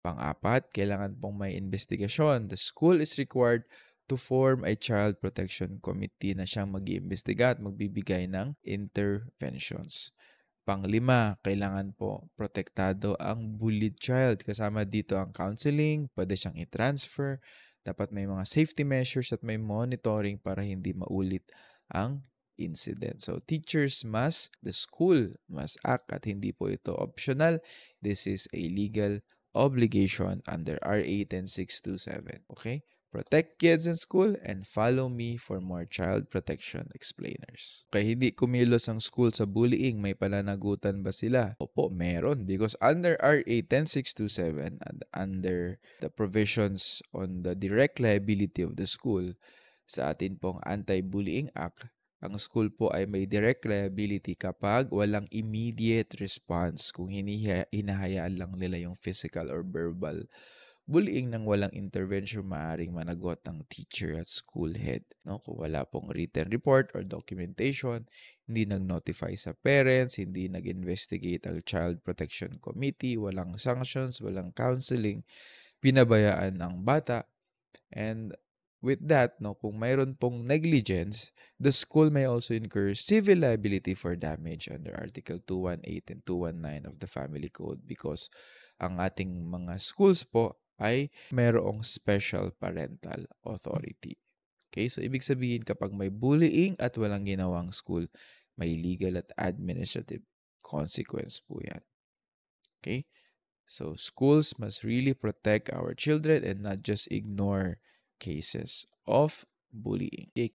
Pang-apat, kailangan pong may investigasyon. The school is required to form a child protection committee na siyang mag-iimbestiga at magbibigay ng interventions. Pang-lima, kailangan po protektado ang bullied child. Kasama dito ang counseling, pwede siyang i-transfer. Dapat may mga safety measures at may monitoring para hindi maulit ang incident. So, the school must act at hindi po ito optional. This is a legal obligation under RA 10627. Okay? Protect kids in school and follow me for more child protection explainers. Okay, hindi kumilos ang school sa bullying. May pananagutan ba sila? Opo, meron. Because under RA 10627 and under the provisions on the direct liability of the school, sa atin pong Anti-Bullying Act, ang school po ay may direct liability kapag walang immediate response, kung hinahayaan lang nila yung physical or verbal bullying nang walang intervention, maaaring managot ang teacher at school head. No? Kung wala pong written report or documentation, hindi nag-notify sa parents, hindi nag-investigate ang Child Protection Committee, walang sanctions, walang counseling, pinabayaan ang bata. And with that, no, kung mayroon pong negligence, the school may also incur civil liability for damage under Article 218 and 219 of the Family Code because ang ating mga schools po ay mayroong special parental authority. Okay, so ibig sabihin kapag may bullying at walang ginawang school, may legal at administrative consequence po yan. Okay? So schools must really protect our children and not just ignore cases of bullying. Okay,